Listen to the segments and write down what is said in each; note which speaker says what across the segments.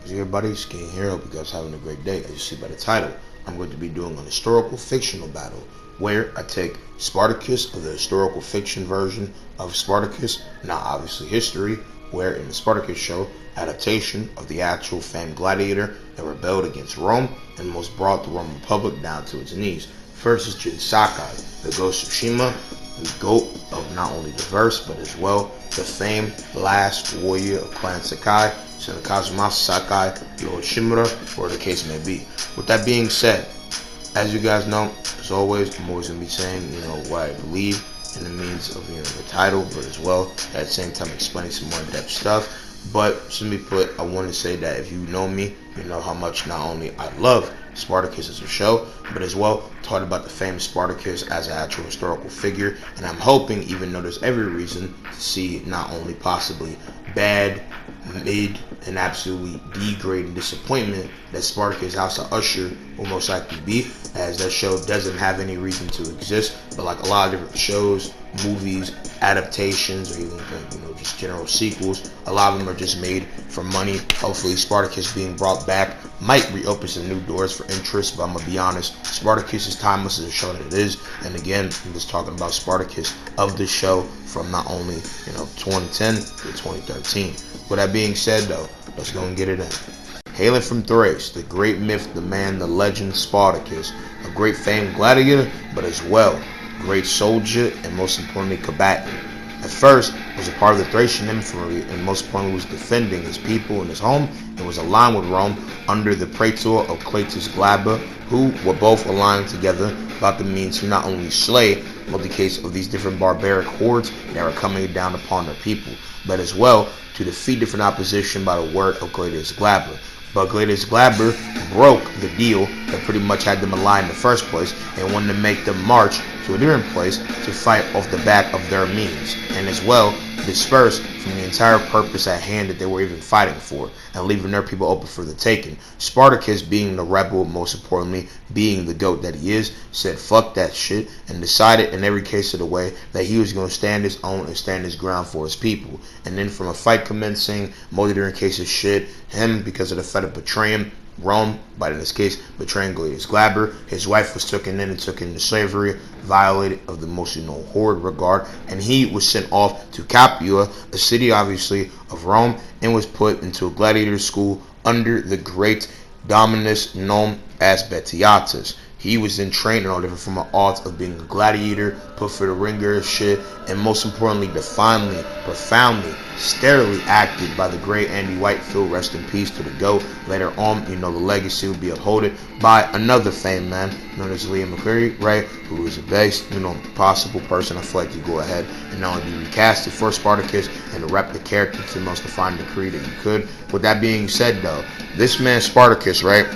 Speaker 1: What's good, everybody? Skin here. Hope you guys are having a great day. As you see by the title, I'm going to be doing an historical fictional battle where I take Spartacus, or the historical fiction version of Spartacus, not obviously history, where in the Spartacus show, adaptation of the actual famed gladiator that rebelled against Rome and almost brought the Roman Republic down to its knees, versus Jin Sakai, the ghost of Shima, the goat of not only the verse but as well the famed last warrior of Clan Sakai, son of Kazuma Sakai, Lord Shimura, or the case may be. With that being said, as you guys know, as always, I'm always going to be saying, what I believe in the means of, the title, but as well, at the same time, explaining some more in-depth stuff. But simply put, I want to say that if you know me, you know how much not only I love Spartacus as a show, but as well taught about the famous Spartacus as an actual historical figure. And I'm hoping, even though there's every reason to see not only possibly bad, mid, and absolutely degrading disappointment that Spartacus House of Usher will most likely be, as that show doesn't have any reason to exist. But like a lot of different shows, movies, adaptations, or even just general sequels, a lot of them are just made for money. Hopefully Spartacus being brought back might reopen some new doors for interest, but I'm gonna be honest, Spartacus is timeless as a show that it is. And again, I'm just talking about Spartacus of the show from not only 2010 to 2013. With that being said though, let's go and get it in. Hailing from Thrace, the great myth, the man, the legend, Spartacus, a great famed gladiator, but as well, great soldier, and most importantly, combatant. At first, was a part of the Thracian infantry, and most importantly was defending his people and his home, and was aligned with Rome under the praetor of Cletus Glaber, who were both aligned together about the means to not only slay the case of these different barbaric hordes that were coming down upon their people, but as well to defeat different opposition by the word of Cletus Glaber. But Cletus Glaber broke the deal that pretty much had them aligned in the first place and wanted to make them march to a different place to fight off the back of their means, and as well disperse from the entire purpose at hand that they were even fighting for, and leaving their people open for the taking. Spartacus, being the rebel, most importantly being the goat that he is, said fuck that shit and decided in every case of the way that he was going to stand his own and stand his ground for his people. And then from a fight commencing, most different case of shit, him because of the threat of betraying Rome, but in this case betraying Cletus Glaber, his wife was taken in and took into slavery, violated of the most horrid regard, and he was sent off to Capua, a city obviously of Rome, and was put into a gladiator school under the great Dominus known as Betiatus. He was then trained in all different from an art of being a gladiator, put for the ringer shit, and most importantly, divinely, profoundly, sterilely acted by the great Andy Whitefield, rest in peace to the GOAT. Later on, the legacy would be upheld by another famed man known as Liam McCreary, right, who is a base, possible person I feel like to go ahead and not only be recasted for Spartacus and to rep the character to the most defined degree that you could. With that being said though, this man Spartacus, right,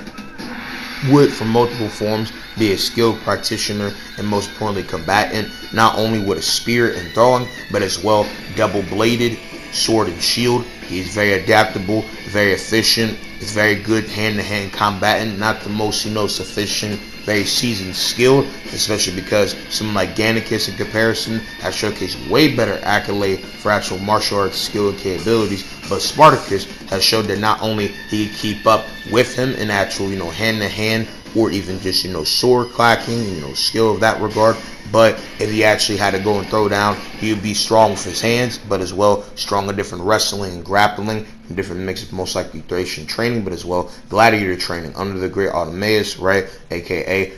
Speaker 1: would, from multiple forms, be a skilled practitioner and most importantly combatant, not only with a spear and throwing, but as well double-bladed sword and shield. He is very adaptable, very efficient, is very good hand-to-hand combatant, not the most, sufficient, very seasoned, skilled, especially because someone like Gannicus in comparison has showcased way better accolade for actual martial arts skill and capabilities, but Spartacus has showed that not only he could keep up with him in actual, hand-to-hand or even just, sword clacking, skill of that regard, but if he actually had to go and throw down, he would be strong with his hands, but as well strong in different wrestling and grappling, and different mix of most likely Thracian training, but as well gladiator training under the great Automaeus, right, aka,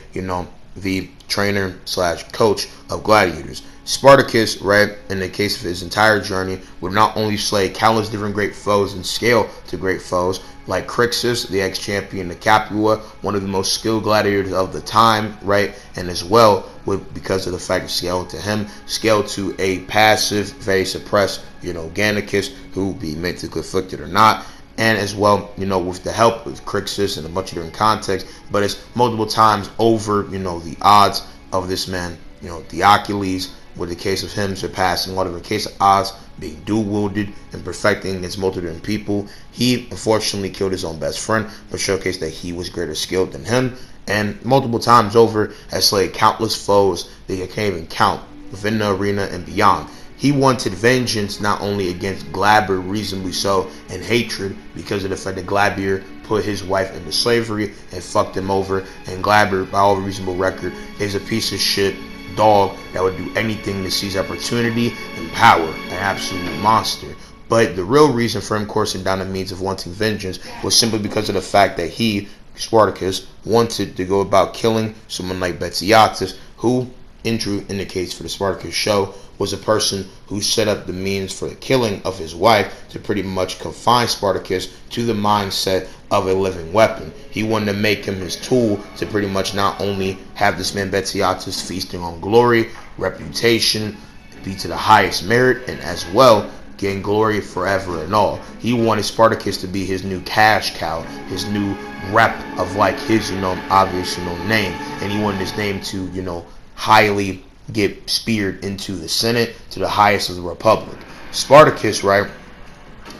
Speaker 1: the trainer slash coach of gladiators. Spartacus, right, in the case of his entire journey, would not only slay countless different great foes and scale to great foes, like Crixus, the ex-champion of Capua, one of the most skilled gladiators of the time, right, and as well, because of the fact of scale to him, scale to a passive, very suppressed, Gannicus, who be mentally afflicted or not, and as well, with the help of Crixus and a bunch of different contexts, but it's multiple times over, the odds of this man, Theocules, with the case of him surpassing all of the case of odds, being dual-wielded and perfecting against multiple different people. He unfortunately killed his own best friend, but showcased that he was greater skilled than him, and multiple times over has slayed countless foes that you can't even count within the arena and beyond. He wanted vengeance not only against Glaber, reasonably so, and hatred because of the fact that Glaber put his wife into slavery and fucked him over, and Glaber, by all reasonable record, is a piece of shit dog that would do anything to seize opportunity and power, an absolute monster. But the real reason for him coursing down the means of wanting vengeance was simply because of the fact that he, Spartacus, wanted to go about killing someone like Betiatus, who, in truth, indicates for the Spartacus show, was a person who set up the means for the killing of his wife to pretty much confine Spartacus to the mindset of a living weapon. He wanted to make him his tool to pretty much not only have this man Betiatus feasting on glory, reputation, be to the highest merit, and as well gain glory forever and all. He wanted Spartacus to be his new cash cow, his new rep of like his, obvious, name, and he wanted his name to, highly get speared into the Senate, to the highest of the Republic. Spartacus, right,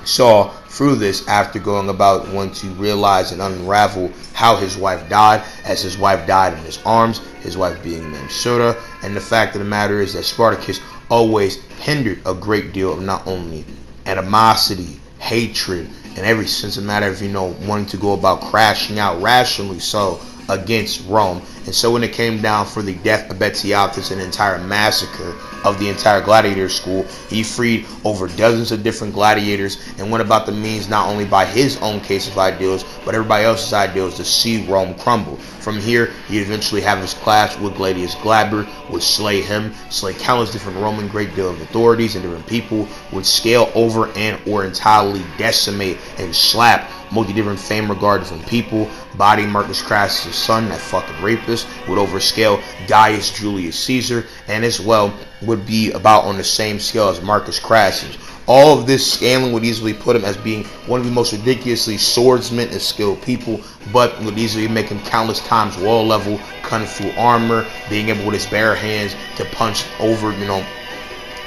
Speaker 1: saw through this after going about wanting to realize and unravel how his wife died, as his wife died in his arms, his wife being named Sura, and the fact of the matter is that Spartacus always hindered a great deal of not only animosity, hatred, and every sense of matter of, wanting to go about crashing out rationally so against Rome. And so when it came down for the death of Betiatus, an entire massacre of the entire gladiator school, he freed over dozens of different gladiators and went about the means not only by his own case of ideals, but everybody else's ideals to see Rome crumble. From here, he'd eventually have his clash with Gladius Glaber, would slay him, slay countless different Roman great deal of authorities and different people, would scale over and or entirely decimate and slap multi-different fame regarded from people, body Marcus Crassus' son, that fucking rapist, would overscale Gaius Julius Caesar, and as well would be about on the same scale as Marcus Crassus. All of this scaling would easily put him as being one of the most ridiculously swordsman and skilled people, but would easily make him countless times wall level, cutting through armor, being able with his bare hands to punch over,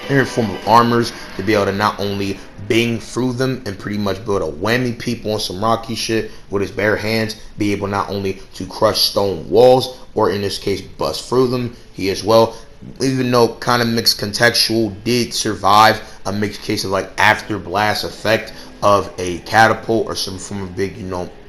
Speaker 1: every form of armors, to be able to not only bang through them and pretty much be able to whammy people on some rocky shit with his bare hands, be able not only to crush stone walls, or in this case bust through them. He as well, even though kind of mixed contextual, did survive a mixed case of like after blast effect of a catapult or some form of big,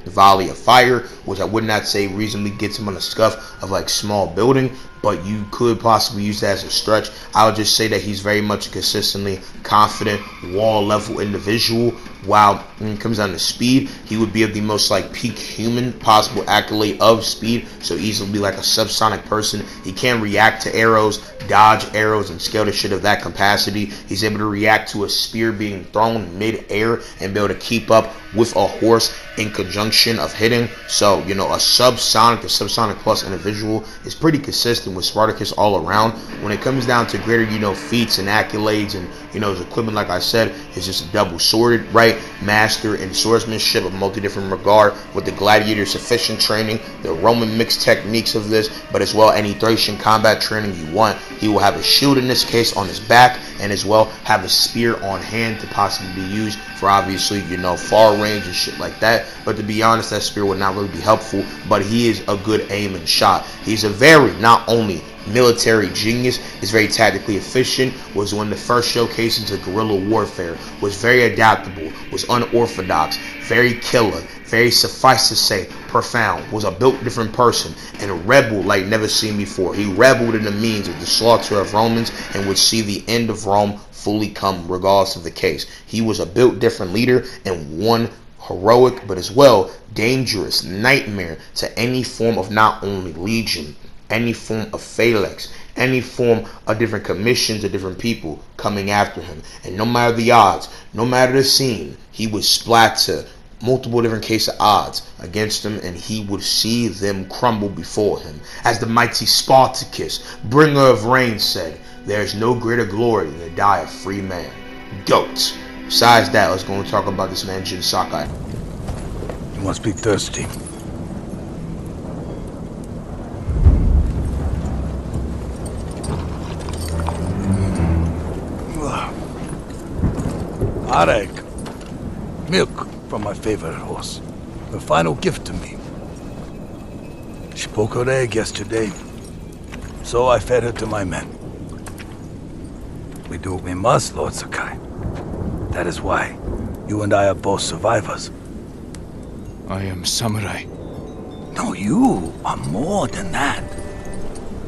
Speaker 1: volley of fire, which I would not say reasonably gets him on the scuff of like small building, but you could possibly use that as a stretch. I would just say that he's very much a consistently confident wall level individual, while when it comes down to speed, he would be of the most like peak human possible accolade of speed, so easily like a subsonic person. He can react to arrows, dodge arrows, and scale the shit of that capacity. He's able to react to a spear being thrown mid-air and be able to keep up with a horse in conjunction of hitting. So, a subsonic plus individual is pretty consistent with Spartacus all around. When it comes down to greater, feats and accolades and, his equipment, like I said, is just a double-sworded, right? Master in swordsmanship of multi-different regard with the gladiator sufficient training, the Roman mixed techniques of this, but as well any Thracian combat training you want. He will have a shield in this case on his back, and as well have a spear on hand to possibly be used for obviously, far range and shit like that. But to be honest, that spear would not really be helpful, but he is a good aim and shot. He's a very, not only military genius, is very tactically efficient, was one of the first showcases of guerrilla warfare, was very adaptable, was unorthodox, very killer, very, suffice to say, profound, was a built different person, and a rebel like never seen before. He rebelled in the means of the slaughter of Romans and would see the end of Rome fully come regardless of the case. He was a built different leader and one heroic but as well dangerous nightmare to any form of not only legion, any form of phalanx, any form of different commissions of different people coming after him. And no matter the odds, no matter the scene, he would splatter multiple different case of odds against him, and he would see them crumble before him. As the mighty Spartacus, bringer of rain, said, "There is no greater glory than to die a free man." Goats. Besides that, let's go and talk about this man Jin Sakai.
Speaker 2: You must be thirsty. Areg. Milk from my favorite horse. The final gift to me. She broke her egg yesterday, so I fed her to my men. We do what we must, Lord Sakai. That is why you and I are both survivors.
Speaker 3: I am samurai.
Speaker 2: No, you are more than that.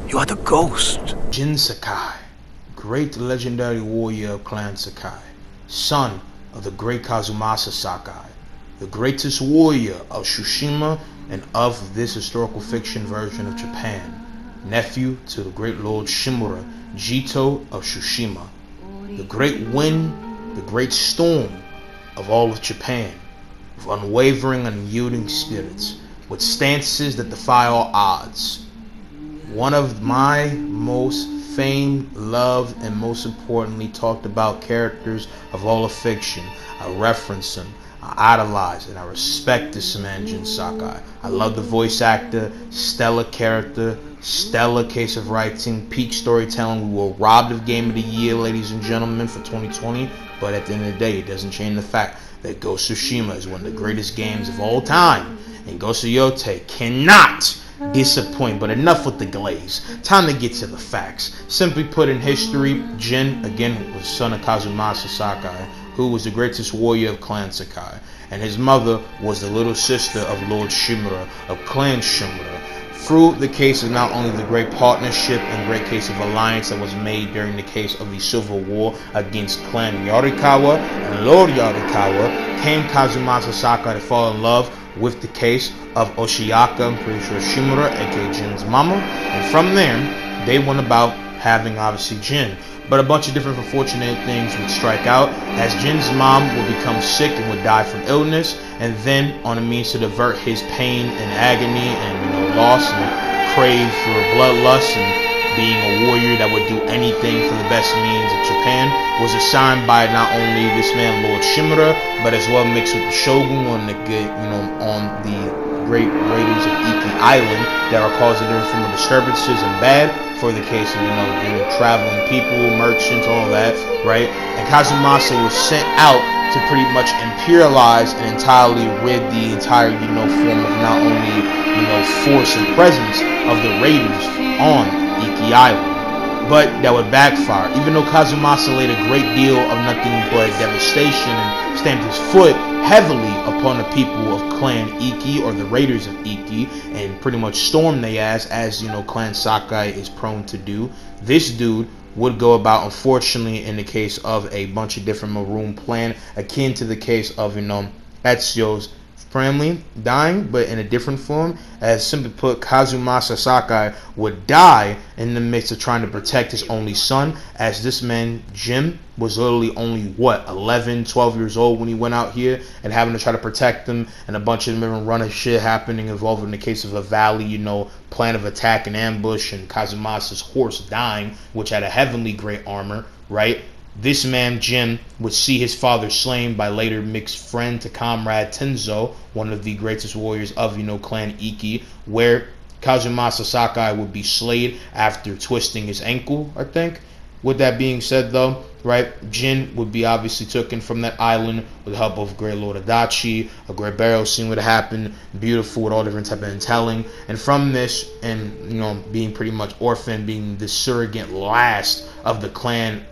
Speaker 2: You are the ghost.
Speaker 1: Jin Sakai, great legendary warrior of Clan Sakai, son of the great Kazumasa Sakai, the greatest warrior of Tsushima and of this historical fiction version of Japan, nephew to the great Lord Shimura, Jito of Tsushima, the great wind, the great storm of all of Japan, with unwavering, unyielding spirits, with stances that defy all odds. One of my most famed, loved, and most importantly talked about characters of all of fiction. I reference him, I idolize and I respect this man, Jin Sakai. I love the voice actor, stellar character, stellar case of writing, peak storytelling. We were robbed of Game of the Year, ladies and gentlemen, for 2020. But at the end of the day, it doesn't change the fact that Ghost of Tsushima is one of the greatest games of all time. And Ghost of Yote cannot disappoint. But enough with the glaze. Time to get to the facts. Simply put, in history, Jin, again, was son of Kazumasa Sakai, who was the greatest warrior of Clan Sakai. And his mother was the little sister of Lord Shimura, of Clan Shimura. Through the case of not only the great partnership and great case of alliance that was made during the case of the Civil War against Clan Yarikawa and Lord Yarikawa, came Kazumasa Sakai to fall in love with the case of Oshiaka, I'm pretty sure Shimura, aka Jin's mama. And from there, they went about having, obviously, Jin. But a bunch of different unfortunate things would strike out, as Jin's mom would become sick and would die from illness, and then on a means to divert his pain and agony and loss and crave for bloodlust and being a warrior that would do anything for the best means of Japan, was assigned by not only this man Lord Shimura, but as well mixed with the Shogun on the great raiders of Iki Island that are causing different form of disturbances and bad for the case of traveling people, merchants, all that, right? And Kazumasa was sent out to pretty much imperialize and entirely rid the entire form of not only force and presence of the raiders on Iki Island. But that would backfire. Even though Kazumasa laid a great deal of nothing but devastation and stamped his foot heavily upon the people of Clan Iki, or the raiders of Iki, and pretty much stormed their ass, as Clan Sakai is prone to do, this dude would go about, unfortunately, in the case of a bunch of different maroon plan, akin to the case of Ezio's family dying, but in a different form. As simply put, Kazumasa Sakai would die in the midst of trying to protect his only son, as this man Jin was literally only 11, 12 years old when he went out here, and having to try to protect them, and a bunch of different run of shit happening involving the case of a valley, plan of attack and ambush, and Kazumasa's horse dying, which had a heavenly great armor, right? This man, Jin, would see his father slain by later mixed friend to comrade Tenzo, one of the greatest warriors of, Clan Iki, where Kazumasa Sakai would be slayed after twisting his ankle, I think. With that being said, though, right, Jin would be obviously taken from that island with the help of Great Lord Adachi. A great burial scene would happen, beautiful with all different type of telling. And from this, and, being pretty much orphaned, being the surrogate last of the clan,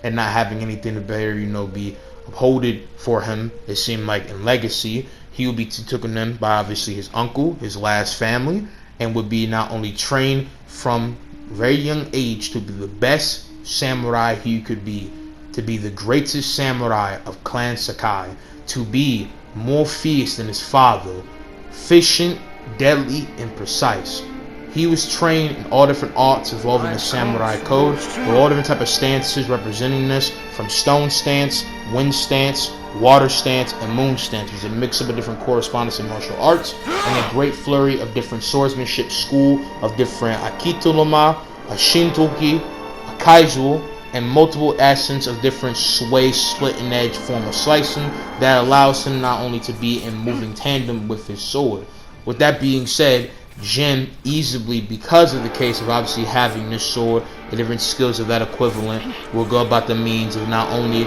Speaker 1: and not having anything to better, be upholded for him, it seemed like, in legacy, he would be taken in by obviously his uncle, his last family, and would be not only trained from very young age to be the best samurai he could be, to be the greatest samurai of Clan Sakai, to be more fierce than his father, efficient, deadly, and precise. He was trained in all different arts involving the samurai code, with all different type of stances representing this, from stone stance, wind stance, water stance, and moon stance. It was a mix up of different correspondence in martial arts, and a great flurry of different swordsmanship school of different Akitoloma, a Shintoki, a Kaizu, and multiple essence of different sway, split and edge form of slicing that allows him not only to be in moving tandem with his sword. With that being said, Jin easily, because of the case of obviously having this sword, the different skills of that equivalent, will go about the means of not only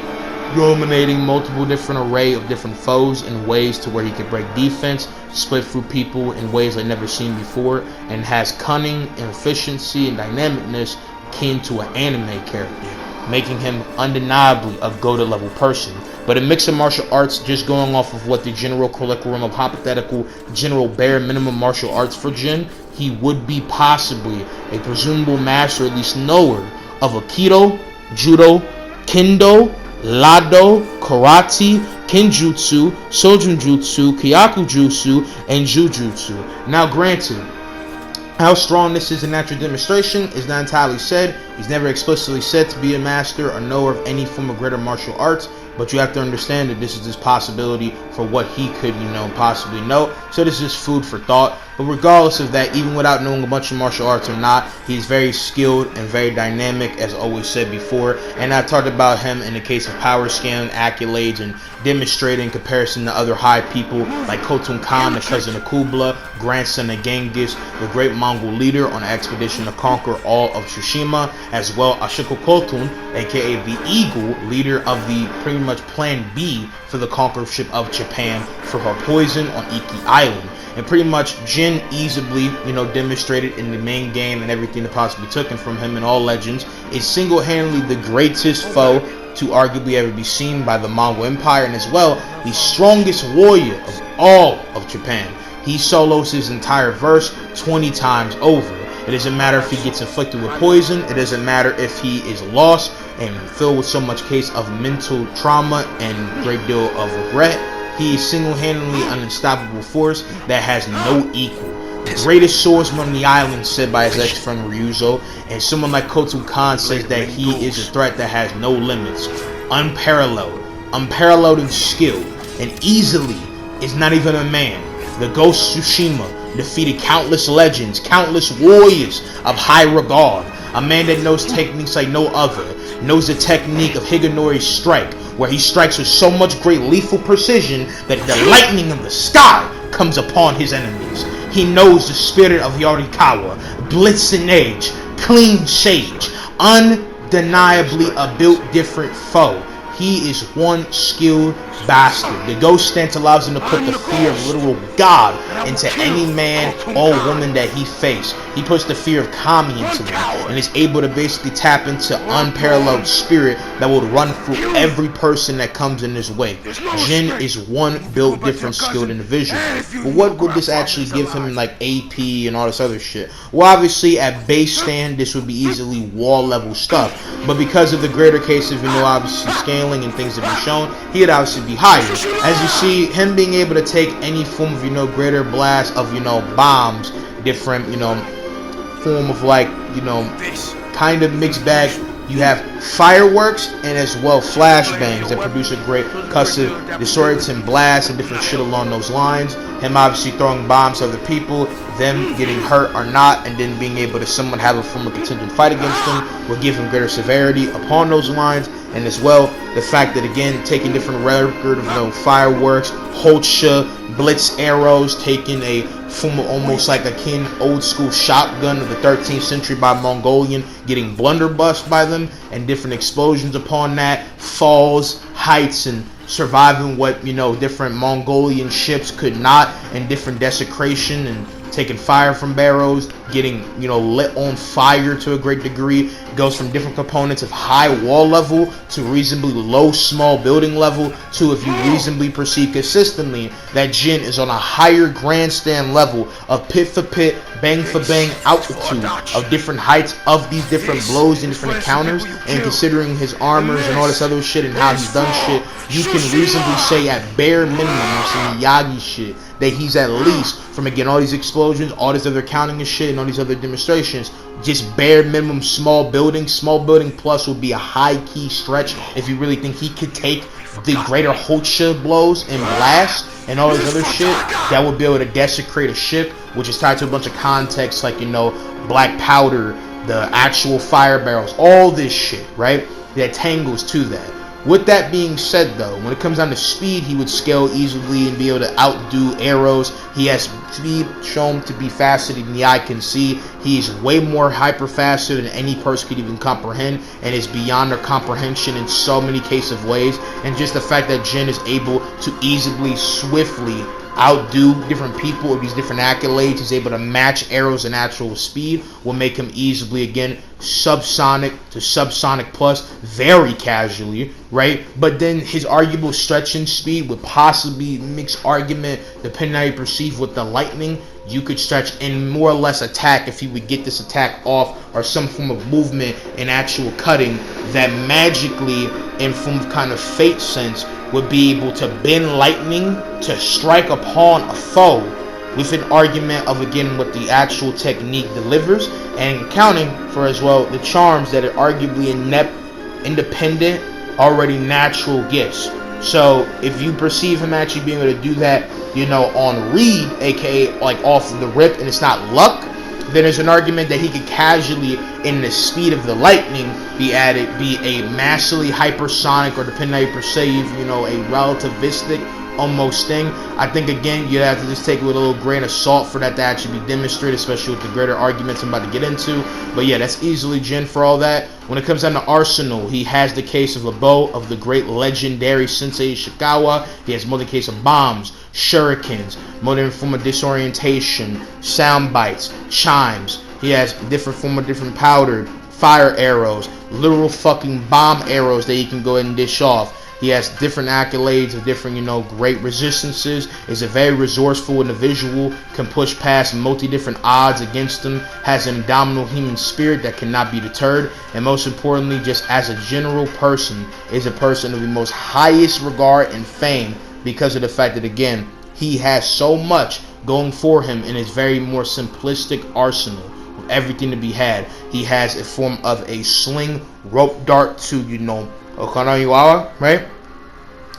Speaker 1: dominating multiple different array of different foes in ways to where he could break defense, split through people in ways I've never seen before, and has cunning and efficiency and dynamicness akin to an anime character. making him undeniably a goated level person. But in mixed martial arts, just going off of what the general curriculum of hypothetical general bare minimum martial arts for Jin, he would be possibly a presumable master, or at least knower, of Aikido, Judo, Kendo, Lado, Karate, Kenjutsu, Sojunjutsu, Kyakujutsu, and Jujutsu. Now granted, how strong this is in natural demonstration is not entirely said. He's never explicitly said to be a master or knower of any form of greater martial arts, but you have to understand that this is this possibility for what he could, possibly know. So this is food for thought. But regardless of that, even without knowing a bunch of martial arts or not, he's very skilled and very dynamic, as always said before. And I talked about him in the case of power scaling, accolades, and demonstrating in comparison to other high people like Khotun Khan, the cousin of Kublai, grandson of Genghis, the great Mongol leader on an expedition to conquer all of Tsushima, as well Ashiko Khotun, aka the Eagle, leader of the pretty much Plan B for the conquerorship of Japan for her poison on Iki Island. And pretty much Jin easily, demonstrated in the main game and everything that possibly took him from him in all legends, is single-handedly the greatest foe to arguably ever be seen by the Mongol Empire, and as well, the strongest warrior of all of Japan. He solos his entire verse 20 times over. It doesn't matter if he gets inflicted with poison. It doesn't matter if he is lost and filled with so much case of mental trauma and great deal of regret. He is single-handedly an unstoppable force that has no equal. The greatest swordsman on the island, said by his ex-friend Ryuzo, and someone like Khotun Khan says that he is a threat that has no limits. Unparalleled in skill, and easily is not even a man. The Ghost Tsushima defeated countless legends, countless warriors of high regard. A man that knows techniques like no other, knows the technique of Higanori's strike, where he strikes with so much great lethal precision that the lightning of the sky comes upon his enemies. He knows the spirit of Yarikawa, blitz and edge, clean sage, undeniably a built different foe. He is one skilled bastard. The ghost stance allows him to put the fear of literal God into any man or woman that he faces. He puts the fear of Kami into them and is able to basically tap into unparalleled spirit that will run through every person that comes in his way. Jin is one built different skilled individual. But what would this actually give him, like AP and all this other shit? Well, obviously at base stand this would be easily wall level stuff, but because of the greater case of obviously scaling and things that be shown, he'd obviously be higher. As you see, him being able to take any form of greater blast of bombs, different form of kind of mixed bag. You have fireworks and as well flashbangs that produce a great cussive distorts and blasts and different shit along those lines. Him obviously throwing bombs to other people, them getting hurt or not, and then being able to somewhat have a form of contingent fight against them will give him greater severity upon those lines. And as well, the fact that again, taking different record of fireworks, Holsha, blitz arrows, taking a form of almost like akin old school shotgun of the 13th century by Mongolian, getting blunderbussed by them, and different explosions upon that, falls, heights, and surviving what different Mongolian ships could not, and different desecration and taking fire from barrels, getting lit on fire to a great degree. Goes from different components of high wall level to reasonably low small building level to, if you reasonably perceive consistently, that Jin is on a higher grandstand level of pit for pit, bang for bang altitude of different heights of these different blows and different encounters. And considering his armors and all this other shit and how he's done shit, you can reasonably say at bare minimum some Miyagi shit that he's at least, from again all these explosions, all this other counting and shit, and all these other demonstrations, just bare minimum small building plus would be a high key stretch if you really think he could take the greater Hocha blows and blast and all this other shit that would be able to desecrate a ship, which is tied to a bunch of context like black powder, the actual fire barrels, all this shit, right, that tangles to that. With that being said, though, when it comes down to speed, he would scale easily and be able to outdo arrows. He has speed shown to be faster than the eye can see. He is way more hyper faster than any person could even comprehend, and is beyond their comprehension in so many cases of ways. And just the fact that Jin is able to easily, swiftly outdo different people with these different accolades. He's able to match arrows and actual speed, will make him easily, again, subsonic to subsonic plus very casually, right? But then his arguable stretching speed would possibly mix argument, depending on how you perceive with the lightning. You could stretch and more or less attack if he would get this attack off, or some form of movement and actual cutting that magically, in from kind of fate sense, would be able to bend lightning to strike upon a foe, with an argument of, again, what the actual technique delivers, and accounting for as well the charms that are arguably independent, already natural gifts. So if you perceive him actually being able to do that, you know, on read, aka like off the rip, and it's not luck, then there's an argument that he could casually, in the speed of the lightning, be a massively hypersonic, or depending on how you perceive, you know, a relativistic almost thing. I think, again, you have to just take it with a little grain of salt for that to actually be demonstrated, especially with the greater arguments I'm about to get into. But yeah, that's easily Jin for all that. When it comes down to arsenal, he has the case of a bow of the great legendary Sensei Ishikawa. He has more than case of bombs, shurikens, more than form of disorientation, sound bites, chimes. He has different form of different powdered fire arrows, literal fucking bomb arrows that he can go ahead and dish off. He has different accolades of different, you know, great resistances. Is a very resourceful individual. Can push past multi-different odds against him. Has an indomitable human spirit that cannot be deterred. And most importantly, just as a general person, is a person of the most highest regard and fame, because of the fact that, again, he has so much going for him in his very more simplistic arsenal. With everything to be had. He has a form of a sling, rope dart to, you know, Okanawa, right?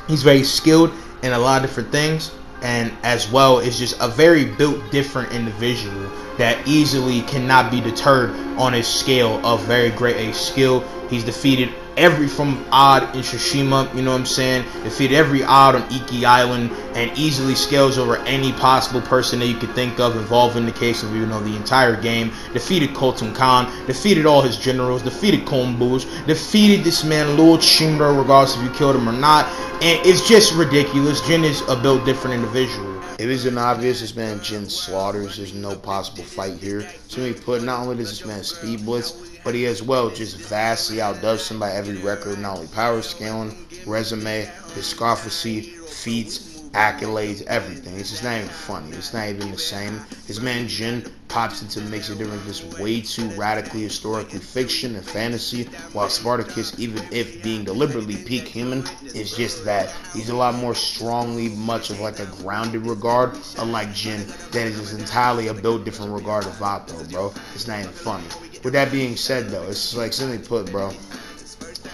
Speaker 1: He's very skilled in a lot of different things, and as well is just a very built different individual that easily cannot be deterred on a scale of very great a skill. He's defeated every from odd in Tsushima, you know what I'm saying? Defeated every odd on Iki Island, and easily scales over any possible person that you could think of involved in the case of, you know, the entire game. Defeated Khotun Khan, defeated all his generals, defeated Konbus, defeated this man Lord Shimura, regardless if you killed him or not. And it's just ridiculous. Jin is a built different individual. It isn't obvious this man Jin slaughters. There's no possible fight here. Simply put, not only does this man speed blitz, but he as well just vastly outdoes him by every record, not only power scaling, resume, discography, feats, accolades, everything. It's just not even funny. It's not even the same. This man Jin pops into the mix of different, just way too radically historically fiction and fantasy, while Spartacus, even if being deliberately peak human, is just that. He's a lot more strongly, much of like a grounded regard, unlike Jin, that is just entirely a built different regard of Vato, bro. It's not even funny. With that being said, though, it's like, simply put, bro,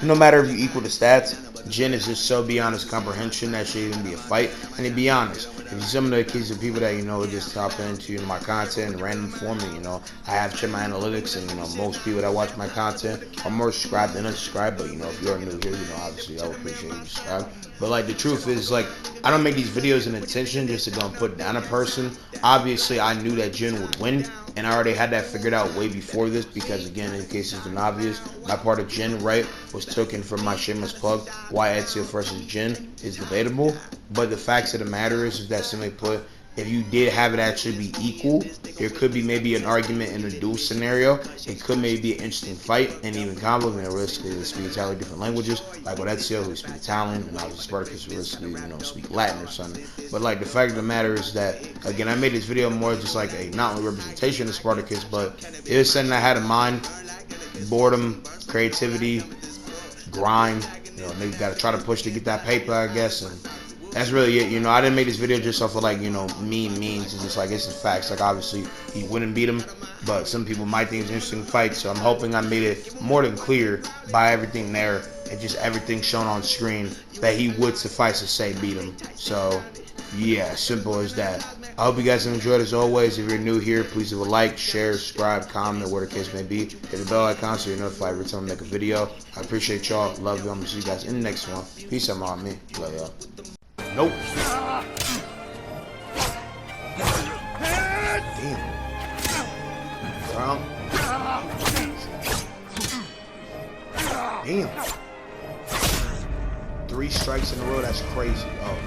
Speaker 1: no matter if you equal the stats, Jin is just so beyond his comprehension that should even be a fight. And to be honest, if some of the cases of people that, you know, just top into, you know, my content in random form, you know, I have checked my analytics, and, you know, most people that watch my content are more subscribed than unsubscribed. But, you know, if you're new here, you know, obviously I would appreciate you subscribe. But like, the truth is, like, I don't make these videos in intention just to go and put down a person. Obviously, I knew that Jin would win, and I already had that figured out way before this, because, again, in case it's been obvious, my part of Jin, right, was taken from my shameless plug. Why Ezio versus Jin is debatable, but the facts of the matter is that, simply put, if you did have it actually be equal, there could be maybe an argument in a duel scenario. It could maybe be an interesting fight, and even combo, and realistically they speak entirely different languages, like with Ezio, who speaks Italian, and obviously Spartacus, who realistically, you know, speak Latin or something. But like, the fact of the matter is that, again, I made this video more just like a not only representation of Spartacus, but it was something I had in mind. Boredom, creativity, grind. You know, niggas gotta try to push to get that paper, I guess, and that's really it. You know, I didn't make this video just off of, like, you know, means. It's just like, it's the facts. Like, obviously, he wouldn't beat him, but some people might think it's an interesting fight. So I'm hoping I made it more than clear by everything there and just everything shown on screen that he would, suffice to say, beat him. So yeah, simple as that. I hope you guys have enjoyed. As always, if you're new here, please leave a like, share, subscribe, comment, whatever the case may be. Hit the bell icon so you're notified every time I make a video. I appreciate y'all. Love you. I'm gonna see you guys in the next one. Peace out, on me. Love y'all. Nope. Damn. Damn. 3 strikes in a row. That's crazy. Oh.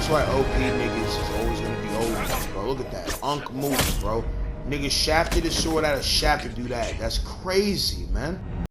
Speaker 1: That's why OP niggas is always gonna be old, bro. Look at that. Unk moves, bro. Niggas shafted his sword out of shaft to do that. That's crazy, man.